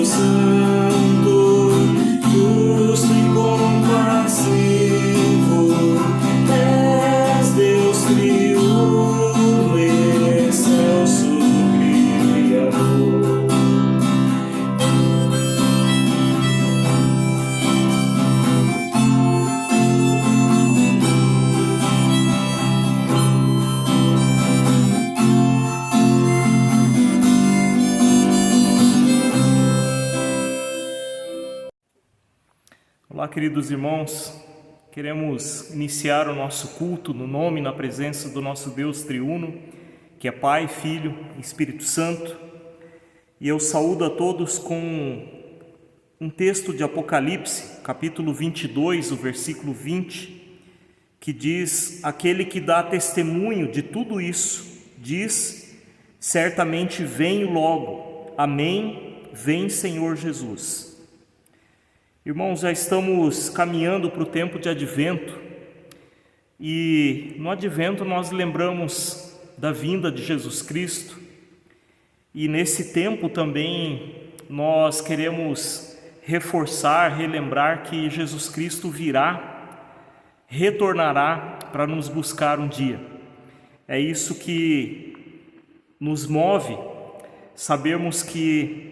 Santo, justo e compassivo, és Deus triuno, excelso Criador. Olá, queridos irmãos, queremos iniciar o nosso culto no nome e na presença do nosso Deus triuno, que é Pai, Filho e Espírito Santo. E eu saúdo a todos com um texto de Apocalipse, capítulo 22, o versículo 20, que diz: aquele que dá testemunho de tudo isso, diz: certamente venho logo. Amém, vem Senhor Jesus. Irmãos, já estamos caminhando para o tempo de Advento, e no Advento nós lembramos da vinda de Jesus Cristo, e nesse tempo também nós queremos reforçar, relembrar que Jesus Cristo virá, retornará para nos buscar um dia. É isso que nos move, sabermos que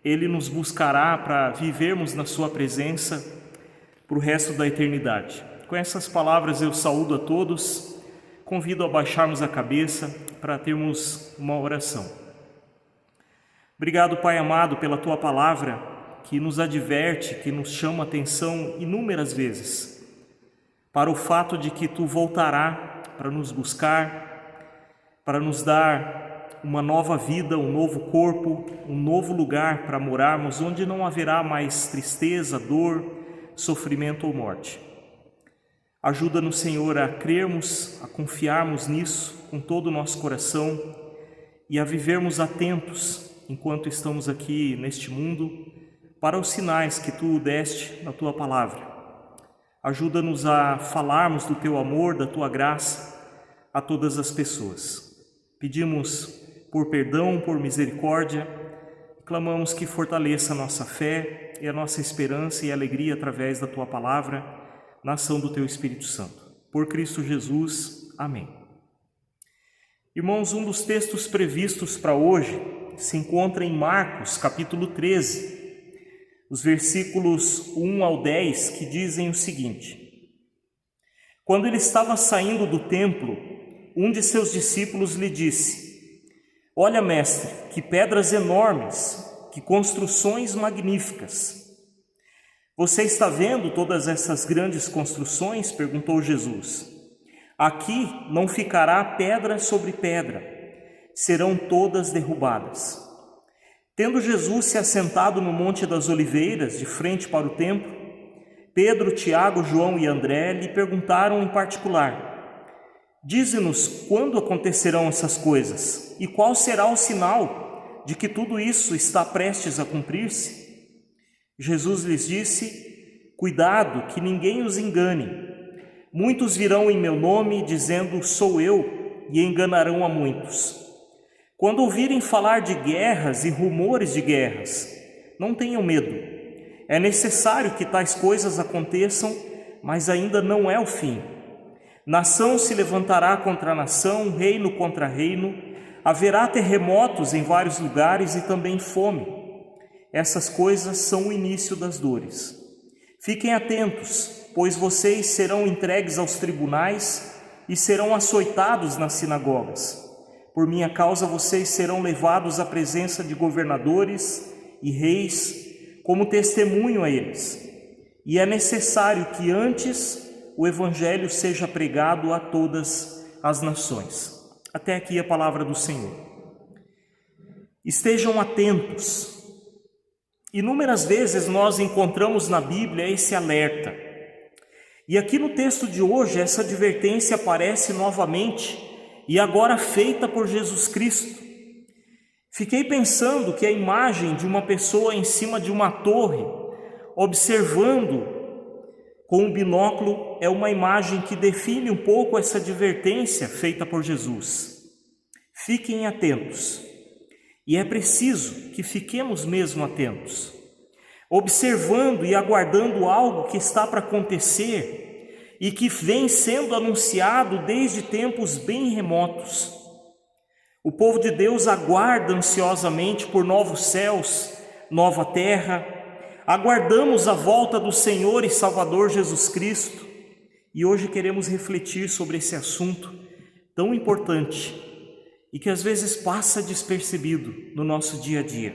Ele nos buscará para vivermos na sua presença para o resto da eternidade. Com essas palavras eu saúdo a todos, convido a baixarmos a cabeça para termos uma oração. Obrigado, Pai amado, pela Tua palavra que nos adverte, que nos chama a atenção inúmeras vezes para o fato de que Tu voltará para nos buscar, para nos dar uma nova vida, um novo corpo, um novo lugar para morarmos, onde não haverá mais tristeza, dor, sofrimento ou morte. Ajuda-nos, Senhor, a crermos, a confiarmos nisso com todo o nosso coração e a vivermos atentos enquanto estamos aqui neste mundo para os sinais que Tu deste na Tua palavra. Ajuda-nos a falarmos do Teu amor, da Tua graça a todas as pessoas. Pedimos por perdão, por misericórdia, clamamos que fortaleça a nossa fé e a nossa esperança e alegria através da Tua palavra, na ação do Teu Espírito Santo. Por Cristo Jesus. Amém. Irmãos, um dos textos previstos para hoje se encontra em Marcos, capítulo 13, os versículos 1 ao 10, que dizem o seguinte: quando ele estava saindo do templo, um de seus discípulos lhe disse: olha, mestre, que pedras enormes, que construções magníficas. Você está vendo todas essas grandes construções? Perguntou Jesus. Aqui não ficará pedra sobre pedra, serão todas derrubadas. Tendo Jesus se assentado no Monte das Oliveiras, de frente para o templo, Pedro, Tiago, João e André lhe perguntaram em particular: dize-nos quando acontecerão essas coisas e qual será o sinal de que tudo isso está prestes a cumprir-se? Jesus lhes disse: cuidado que ninguém os engane. Muitos virão em meu nome dizendo sou eu e enganarão a muitos. Quando ouvirem falar de guerras e rumores de guerras, não tenham medo. É necessário que tais coisas aconteçam, mas ainda não é o fim. Nação se levantará contra nação, reino contra reino, haverá terremotos em vários lugares e também fome. Essas coisas são o início das dores. Fiquem atentos, pois vocês serão entregues aos tribunais e serão açoitados nas sinagogas. Por minha causa vocês serão levados à presença de governadores e reis como testemunho a eles. E é necessário que antes o Evangelho seja pregado a todas as nações. Até aqui a palavra do Senhor. Estejam atentos. Inúmeras vezes nós encontramos na Bíblia esse alerta. E aqui no texto de hoje essa advertência aparece novamente e agora feita por Jesus Cristo. Fiquei pensando que a imagem de uma pessoa em cima de uma torre, observando com um binóculo, é uma imagem que define um pouco essa advertência feita por Jesus. Fiquem atentos. E é preciso que fiquemos mesmo atentos, observando e aguardando algo que está para acontecer e que vem sendo anunciado desde tempos bem remotos. O povo de Deus aguarda ansiosamente por novos céus, nova terra. Aguardamos a volta do Senhor e Salvador Jesus Cristo, e hoje queremos refletir sobre esse assunto tão importante e que às vezes passa despercebido no nosso dia a dia.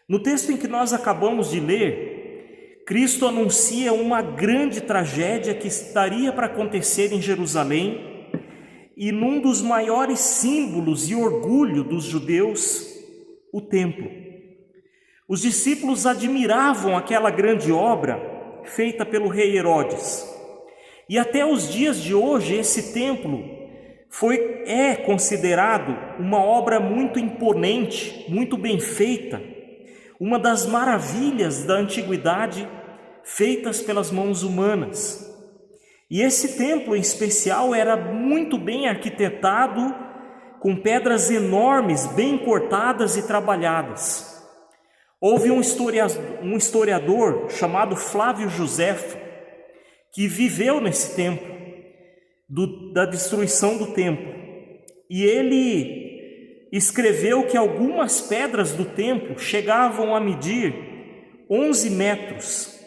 No texto em que nós acabamos de ler, Cristo anuncia uma grande tragédia que estaria para acontecer em Jerusalém, e num dos maiores símbolos e orgulho dos judeus, o templo. Os discípulos admiravam aquela grande obra feita pelo rei Herodes. E até os dias de hoje esse templo é considerado uma obra muito imponente, muito bem feita, uma das maravilhas da antiguidade feitas pelas mãos humanas. E esse templo em especial era muito bem arquitetado, com pedras enormes, bem cortadas e trabalhadas. Houve um historiador chamado Flávio Joséfo, que viveu nesse tempo, da destruição do templo. E ele escreveu que algumas pedras do templo chegavam a medir 11 metros,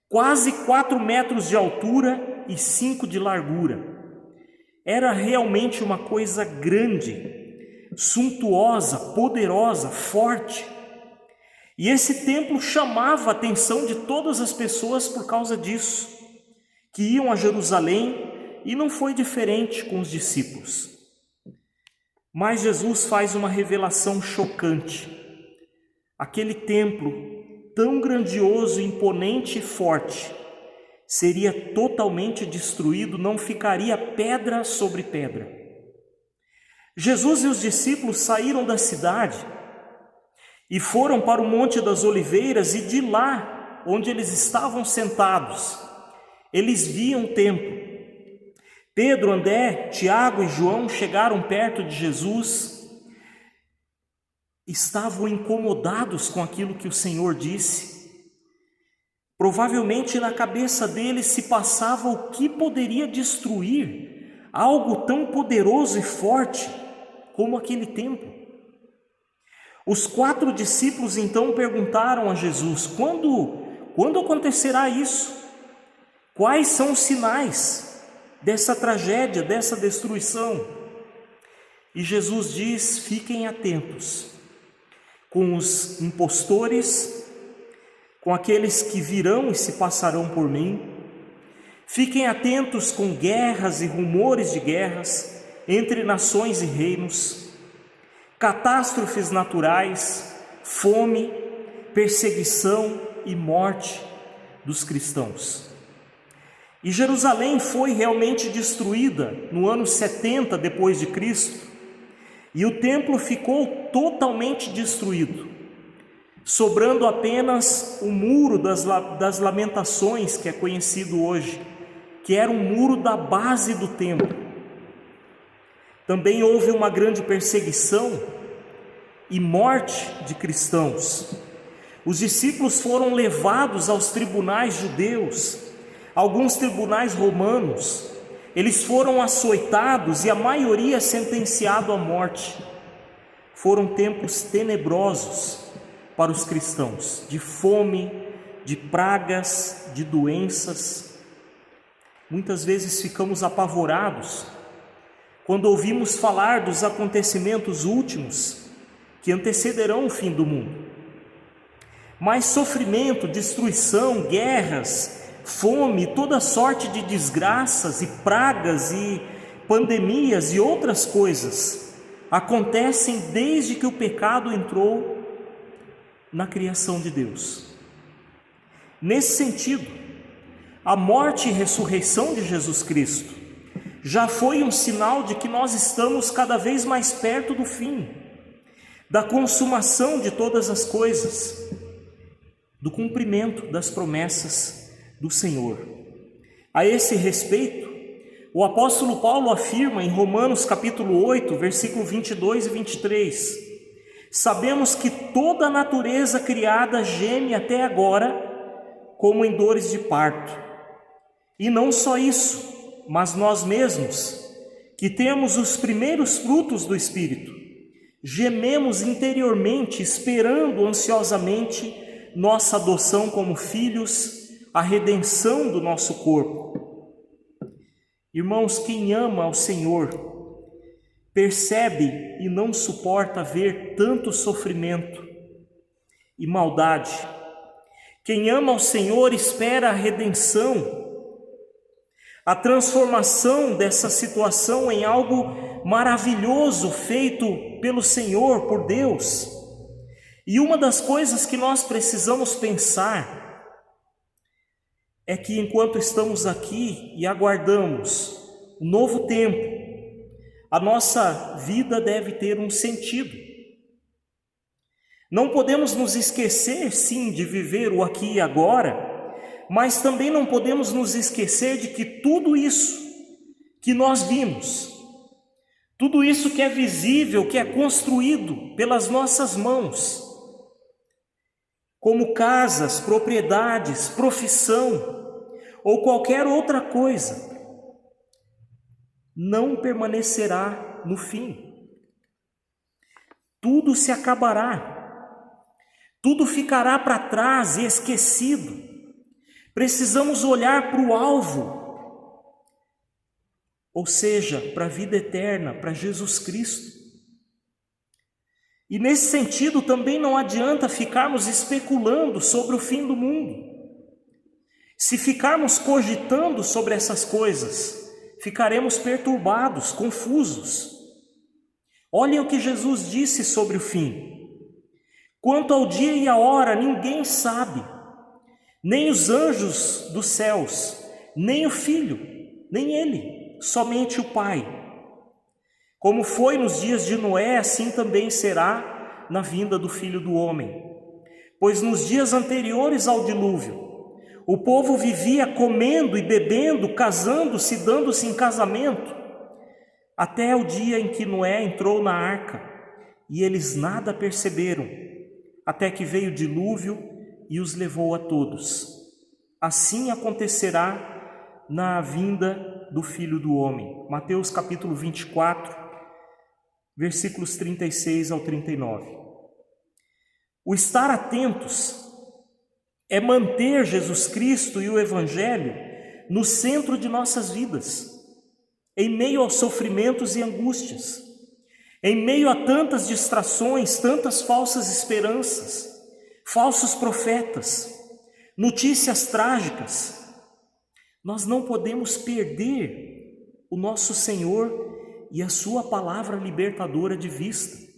quase 4 metros de altura e 5 de largura. Era realmente uma coisa grande, suntuosa, poderosa, forte. E esse templo chamava a atenção de todas as pessoas por causa disso, que iam a Jerusalém, e não foi diferente com os discípulos. Mas Jesus faz uma revelação chocante. Aquele templo tão grandioso, imponente e forte seria totalmente destruído, não ficaria pedra sobre pedra. Jesus e os discípulos saíram da cidade e foram para o Monte das Oliveiras, e de lá, onde eles estavam sentados, eles viam o templo. Pedro, André, Tiago e João chegaram perto de Jesus, estavam incomodados com aquilo que o Senhor disse. Provavelmente na cabeça deles se passava o que poderia destruir algo tão poderoso e forte como aquele templo. Os 4 discípulos então perguntaram a Jesus: quando acontecerá isso? Quais são os sinais dessa tragédia, dessa destruição? E Jesus diz: fiquem atentos com os impostores, com aqueles que virão e se passarão por mim. Fiquem atentos com guerras e rumores de guerras entre nações e reinos, catástrofes naturais, fome, perseguição e morte dos cristãos. E Jerusalém foi realmente destruída no ano 70 depois de Cristo, e o templo ficou totalmente destruído, sobrando apenas o muro das lamentações, que é conhecido hoje, que era um muro da base do templo. Também houve uma grande perseguição e morte de cristãos. Os discípulos foram levados aos tribunais judeus, alguns tribunais romanos. Eles foram açoitados e a maioria sentenciado à morte. Foram tempos tenebrosos para os cristãos, de fome, de pragas, de doenças. Muitas vezes ficamos apavorados quando ouvimos falar dos acontecimentos últimos que antecederão o fim do mundo. Mas sofrimento, destruição, guerras, fome, toda sorte de desgraças e pragas e pandemias e outras coisas acontecem desde que o pecado entrou na criação de Deus. Nesse sentido, a morte e ressurreição de Jesus Cristo já foi um sinal de que nós estamos cada vez mais perto do fim, da consumação de todas as coisas, do cumprimento das promessas do Senhor. A esse respeito, o apóstolo Paulo afirma em Romanos capítulo 8, versículo 22 e 23: Sabemos que toda a natureza criada geme até agora, como em dores de parto. E não só isso, mas nós mesmos, que temos os primeiros frutos do Espírito, gememos interiormente, esperando ansiosamente nossa adoção como filhos, a redenção do nosso corpo. Irmãos, quem ama ao Senhor, percebe e não suporta ver tanto sofrimento e maldade. Quem ama ao Senhor espera a redenção, a transformação dessa situação em algo maravilhoso feito pelo Senhor, por Deus. E uma das coisas que nós precisamos pensar é que enquanto estamos aqui e aguardamos um novo tempo, a nossa vida deve ter um sentido. Não podemos nos esquecer, sim, de viver o aqui e agora, mas também não podemos nos esquecer de que tudo isso que nós vimos, tudo isso que é visível, que é construído pelas nossas mãos, como casas, propriedades, profissão ou qualquer outra coisa, não permanecerá no fim. Tudo se acabará, tudo ficará para trás e esquecido. Precisamos olhar para o alvo, ou seja, para a vida eterna, para Jesus Cristo. E nesse sentido também não adianta ficarmos especulando sobre o fim do mundo. Se ficarmos cogitando sobre essas coisas, ficaremos perturbados, confusos. Olhem o que Jesus disse sobre o fim. Quanto ao dia e a hora, ninguém sabe, nem os anjos dos céus, nem o Filho, nem Ele, somente o Pai. Como foi nos dias de Noé, assim também será na vinda do Filho do Homem. Pois nos dias anteriores ao dilúvio, o povo vivia comendo e bebendo, casando-se, dando-se em casamento, até o dia em que Noé entrou na arca, e eles nada perceberam, até que veio o dilúvio e os levou a todos. Assim acontecerá na vinda do Filho do Homem. Mateus capítulo 24, versículos 36 ao 39. O estar atentos é manter Jesus Cristo e o Evangelho no centro de nossas vidas, em meio aos sofrimentos e angústias, em meio a tantas distrações, tantas falsas esperanças, falsos profetas, notícias trágicas. Nós não podemos perder o nosso Senhor e a sua palavra libertadora de vista.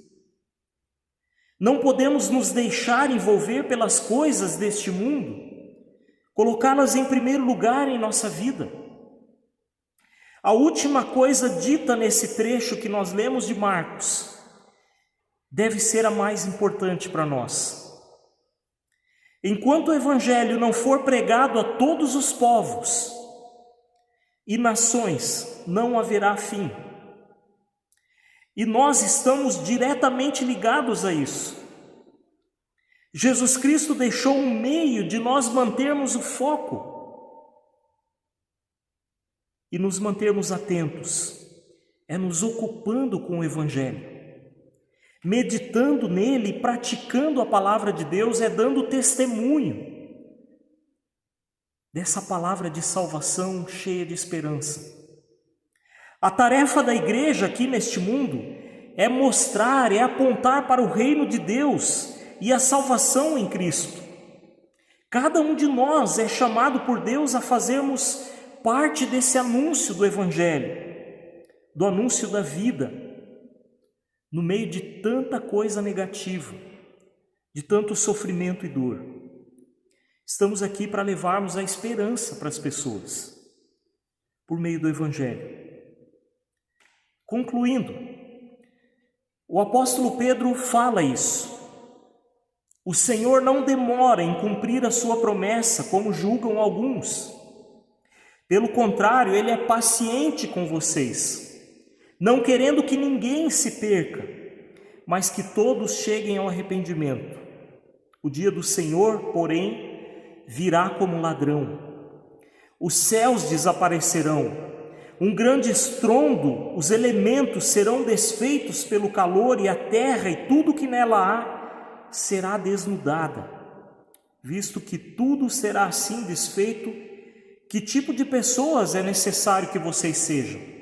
Não podemos nos deixar envolver pelas coisas deste mundo, colocá-las em primeiro lugar em nossa vida. A última coisa dita nesse trecho que nós lemos de Marcos deve ser a mais importante para nós. Enquanto o Evangelho não for pregado a todos os povos e nações, não haverá fim. E nós estamos diretamente ligados a isso. Jesus Cristo deixou um meio de nós mantermos o foco e nos mantermos atentos, é nos ocupando com o Evangelho. Meditando nele e praticando a palavra de Deus, é dando testemunho dessa palavra de salvação cheia de esperança. A tarefa da igreja aqui neste mundo é mostrar, é apontar para o reino de Deus e a salvação em Cristo. Cada um de nós é chamado por Deus a fazermos parte desse anúncio do Evangelho, do anúncio da vida, no meio de tanta coisa negativa, de tanto sofrimento e dor. Estamos aqui para levarmos a esperança para as pessoas, por meio do Evangelho. Concluindo, o apóstolo Pedro fala isso. O Senhor não demora em cumprir a sua promessa, como julgam alguns. Pelo contrário, Ele é paciente com vocês, não querendo que ninguém se perca, mas que todos cheguem ao arrependimento. O dia do Senhor, porém, virá como um ladrão. Os céus desaparecerão, um grande estrondo, os elementos serão desfeitos pelo calor, e a terra e tudo que nela há será desnudada. Visto que tudo será assim desfeito, que tipo de pessoas é necessário que vocês sejam?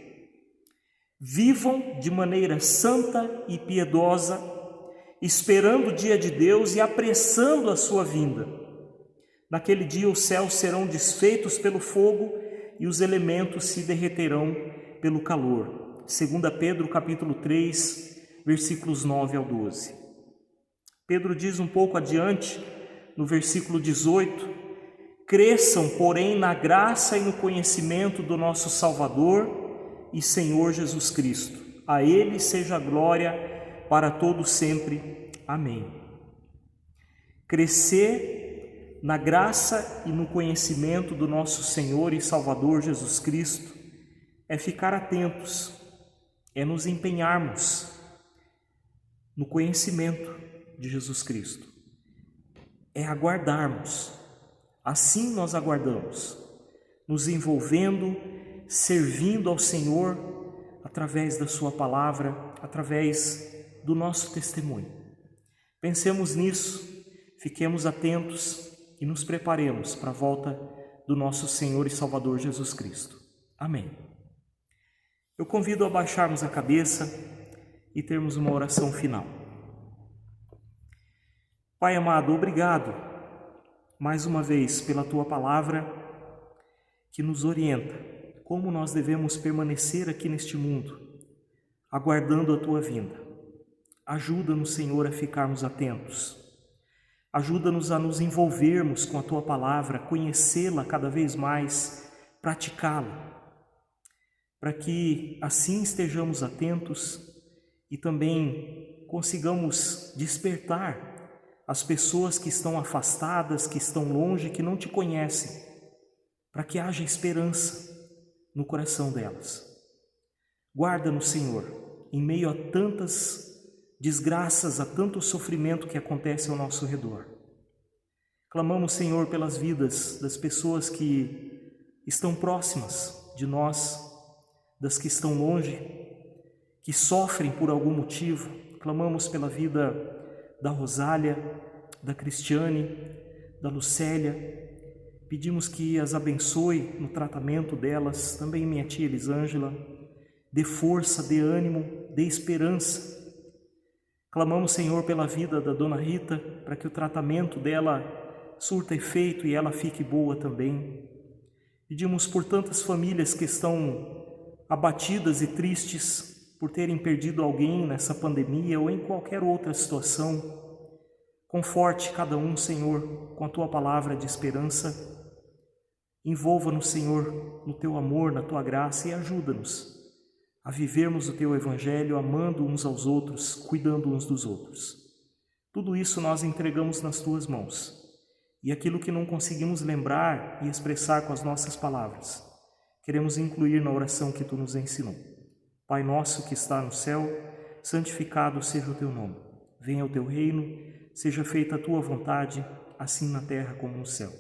Vivam de maneira santa e piedosa, esperando o dia de Deus e apressando a sua vinda. Naquele dia os céus serão desfeitos pelo fogo e os elementos se derreterão pelo calor. 2 Pedro capítulo 3, versículos 9 ao 12. Pedro diz um pouco adiante, no versículo 18: cresçam, porém, na graça e no conhecimento do nosso Salvador e Senhor Jesus Cristo. A Ele seja a glória para todos sempre. Amém. Crescer na graça e no conhecimento do nosso Senhor e Salvador Jesus Cristo é ficar atentos, é nos empenharmos no conhecimento de Jesus Cristo, é aguardarmos. Assim nós aguardamos, nos envolvendo, servindo ao Senhor através da sua palavra, através do nosso testemunho. Pensemos nisso, fiquemos atentos e nos preparemos para a volta do nosso Senhor e Salvador Jesus Cristo. Amém. Eu convido a baixarmos a cabeça e termos uma oração final. Pai amado, obrigado mais uma vez pela Tua palavra que nos orienta como nós devemos permanecer aqui neste mundo, aguardando a Tua vinda. Ajuda-nos, Senhor, a ficarmos atentos. Ajuda-nos a nos envolvermos com a Tua palavra, conhecê-la cada vez mais, praticá-la, para que assim estejamos atentos e também consigamos despertar as pessoas que estão afastadas, que estão longe, que não Te conhecem, para que haja esperança no coração delas. Guarda-nos, Senhor, em meio a tantas desgraças, a tanto sofrimento que acontece ao nosso redor. Clamamos, Senhor, pelas vidas das pessoas que estão próximas de nós, das que estão longe, que sofrem por algum motivo. Clamamos pela vida da Rosália, da Cristiane, da Lucélia. Pedimos que as abençoe no tratamento delas, também minha tia Elisângela. Dê força, dê ânimo, dê esperança. Clamamos, Senhor, pela vida da Dona Rita, para que o tratamento dela surta efeito e ela fique boa também. Pedimos por tantas famílias que estão abatidas e tristes por terem perdido alguém nessa pandemia ou em qualquer outra situação. Conforte cada um, Senhor, com a Tua palavra de esperança. Envolva-nos, Senhor, no Teu amor, na Tua graça, e ajuda-nos a vivermos o Teu Evangelho, amando uns aos outros, cuidando uns dos outros. Tudo isso nós entregamos nas Tuas mãos. E aquilo que não conseguimos lembrar e expressar com as nossas palavras, queremos incluir na oração que Tu nos ensinou. Pai nosso que está no céu, santificado seja o Teu nome. Venha o Teu reino, seja feita a Tua vontade, assim na terra como no céu.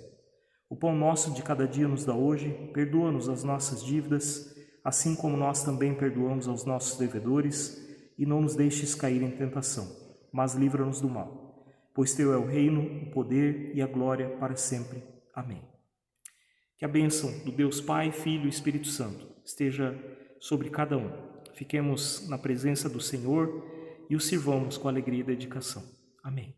O pão nosso de cada dia nos dá hoje, perdoa-nos as nossas dívidas, assim como nós também perdoamos aos nossos devedores, e não nos deixes cair em tentação, mas livra-nos do mal. Pois Teu é o reino, o poder e a glória para sempre. Amém. Que a bênção do Deus Pai, Filho e Espírito Santo esteja sobre cada um. Fiquemos na presença do Senhor e o sirvamos com alegria e dedicação. Amém.